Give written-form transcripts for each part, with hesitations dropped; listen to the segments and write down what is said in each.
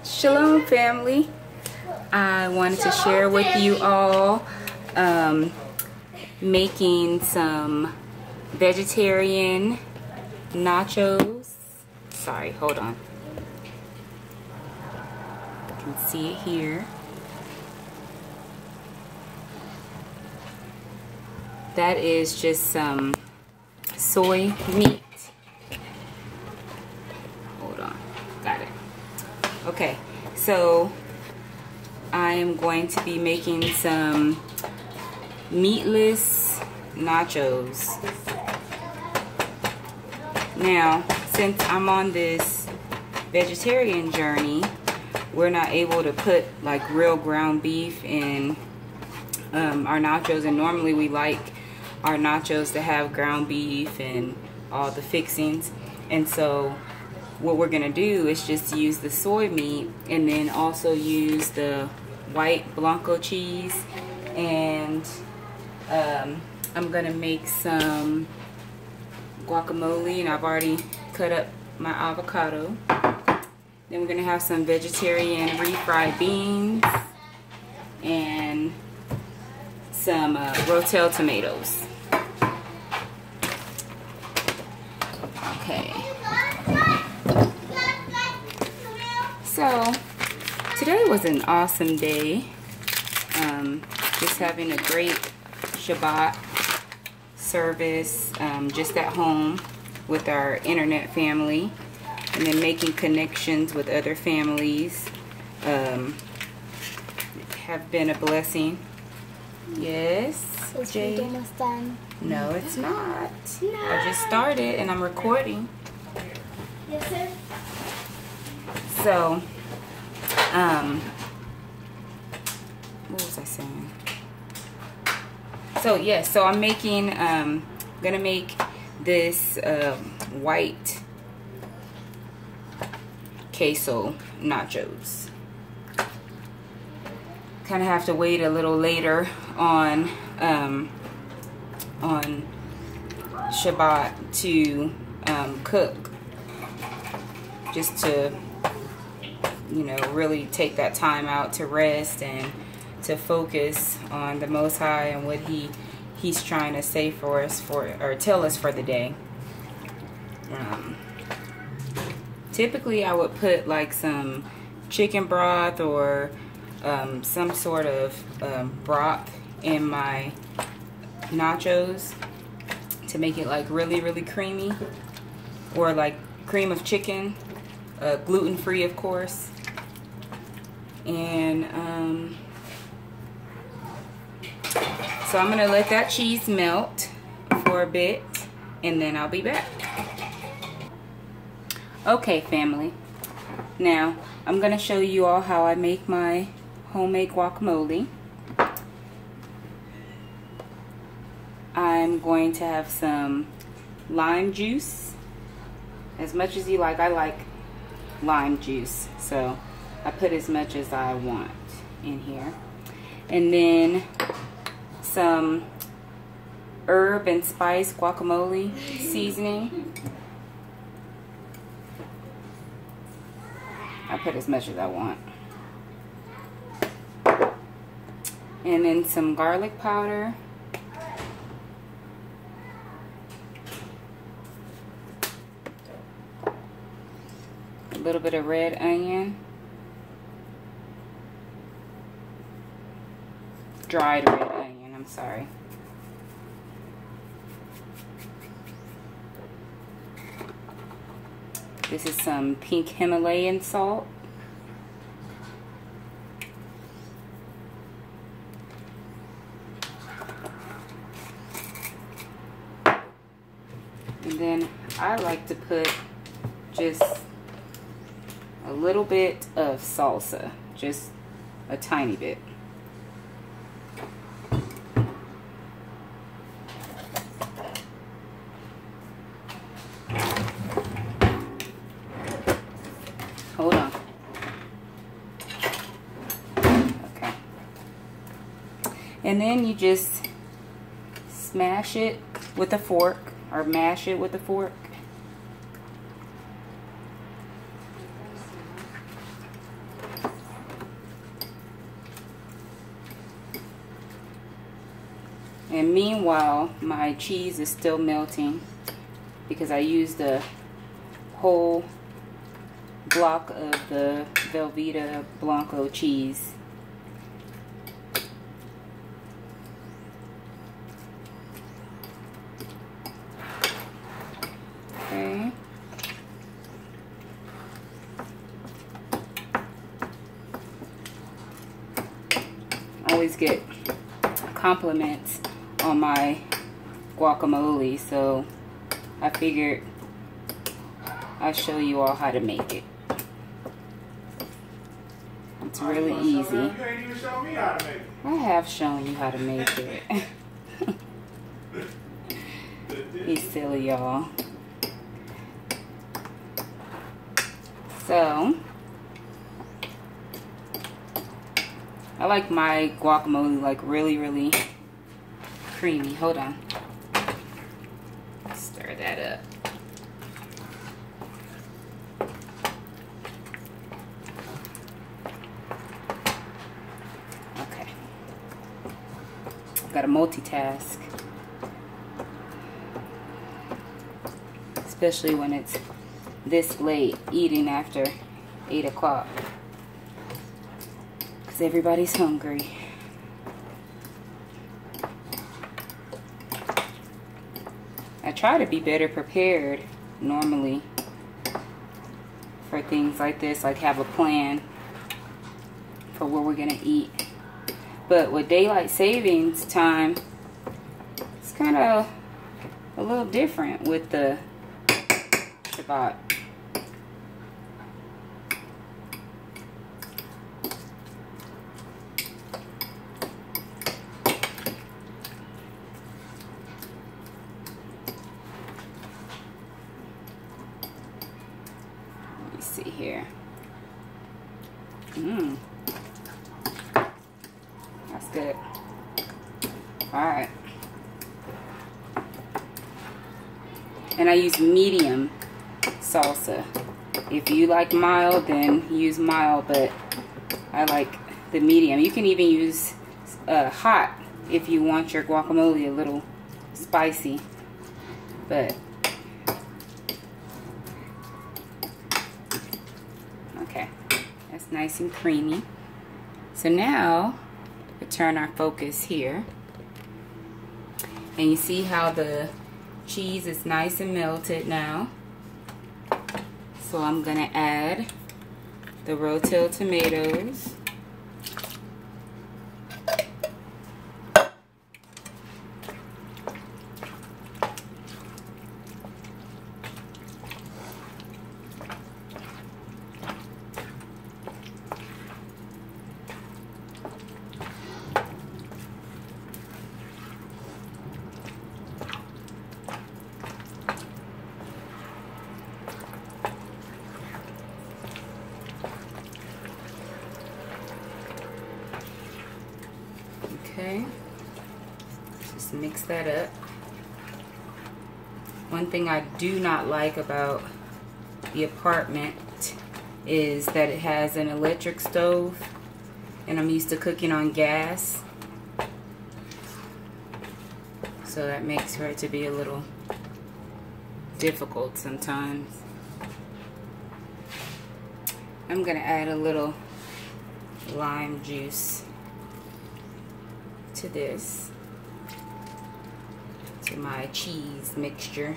Shalom family. I wanted to share with you all making some vegetarian nachos. Sorry, hold on. You can see it here. That is just some soy meat. Hold on, got it. Okay, so I am going to be making some meatless nachos. Now, since I'm on this vegetarian journey, we're not able to put like real ground beef in our nachos, and normally we like our nachos to have ground beef and all the fixings. And so what we're gonna do is just use the soy meat and then also use the white Blanco cheese, and I'm gonna make some guacamole, and I've already cut up my avocado. Then we're gonna have some vegetarian refried beans and some rotel tomatoes. Okay. So today was an awesome day. Just having a great Shabbat service just at home with our internet family, and then making connections with other families have been a blessing. Yes. Is it almost done? No, it's not. No. I just started and I'm recording. Yes, sir. So, what was I saying? So yes, so I'm making, gonna make this white queso nachos. Kind of have to wait a little later on Shabbat to cook, just to, you know, really take that time out to rest and to focus on the Most High and what He's trying to say for us, or tell us for the day. Typically, I would put like some chicken broth or some sort of broth in my nachos to make it like really creamy, or like cream of chicken, gluten-free of course. And so I'm gonna let that cheese melt for a bit and then I'll be back. Okay family, now I'm gonna show you all how I make my homemade guacamole. I'm going to have some lime juice, as much as you like. I like lime juice, so I put as much as I want in here. And then some herb and spice guacamole seasoning. I put as much as I want. And then some garlic powder. A little bit of red onion. Dried red onion, I'm sorry. This is some pink Himalayan salt. And then I like to put just a little bit of salsa, just a tiny bit. Hold on. Okay. And then you just smash it with a fork, or mash it with a fork. And meanwhile, my cheese is still melting because I used a whole block of the Velveeta Blanco cheese. Okay. I always get compliments on my guacamole, so I figured I'll show you all how to make it. It's really easy. You ain't even show me how to make it. I have shown you how to make it. He's silly, y'all. So, I like my guacamole like really creamy. Hold on. Stir that up. Okay. I've got to multitask. Especially when it's this late, eating after 8 o'clock. Because everybody's hungry. I try to be better prepared normally for things like this, like have a plan for what we're gonna eat. But with daylight savings time, it's kind of a little different with the Shabbat. Let me see here. That's good. Alright. And I use medium salsa. If you like mild, then use mild, but I like the medium. You can even use hot if you want your guacamole a little spicy. But okay, that's nice and creamy. So now we turn our focus here, and you see how the cheese is nice and melted now. So I'm gonna add the rotel tomatoes. Okay, just mix that up. One thing I do not like about the apartment is that it has an electric stove, and I'm used to cooking on gas, so that makes for it to be a little difficult sometimes. I'm gonna add a little lime juice to this, to my cheese mixture.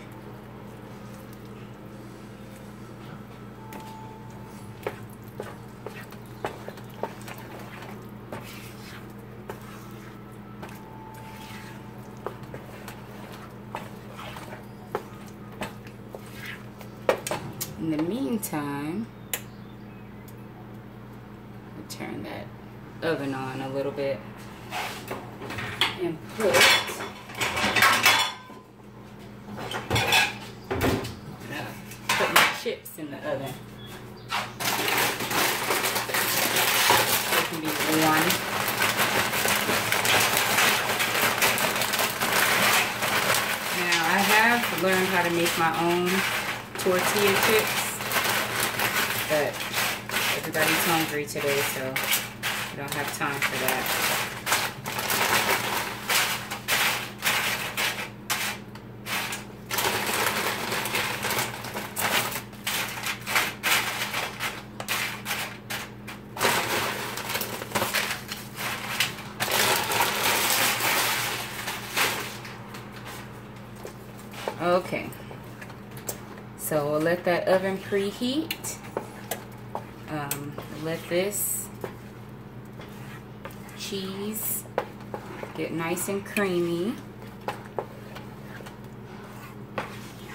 In the meantime, I'll turn that oven on a little bit and put my chips in the oven. They can be warm. Now I have learned how to make my own tortilla chips, but everybody's hungry today, so I don't have time for that. Okay, so we'll let that oven preheat. Let this cheese get nice and creamy.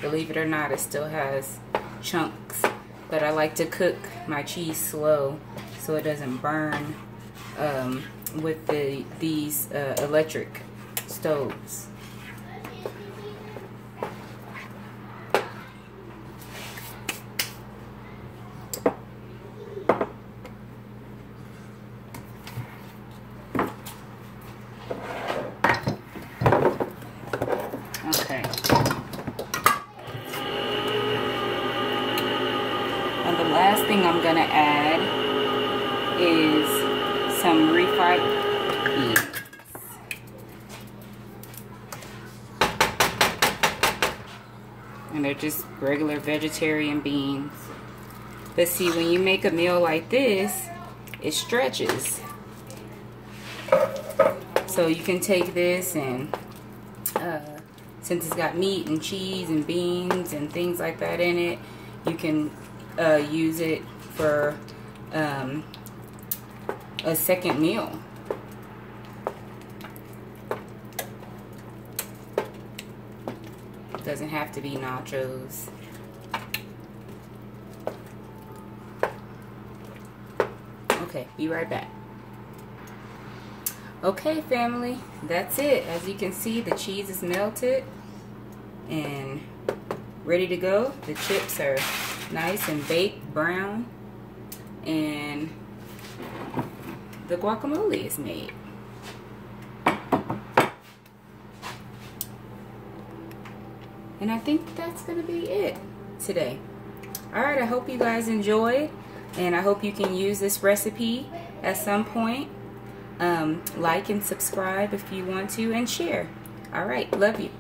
Believe it or not, it still has chunks, but I like to cook my cheese slow so it doesn't burn with these electric stoves. Okay. And the last thing I'm gonna add is some refried beans. And they're just regular vegetarian beans. But see, when you make a meal like this, it stretches. So you can take this and since it's got meat and cheese and beans and things like that in it, you can use it for a second meal. Doesn't have to be nachos. Okay, be right back. Okay, family, that's it. As you can see, the cheese is melted and ready to go. The chips are nice and baked brown, and the guacamole is made. And I think that's gonna be it today. Alright, I hope you guys enjoyed, and I hope you can use this recipe at some point. Like and subscribe if you want to, and share. Alright, love you.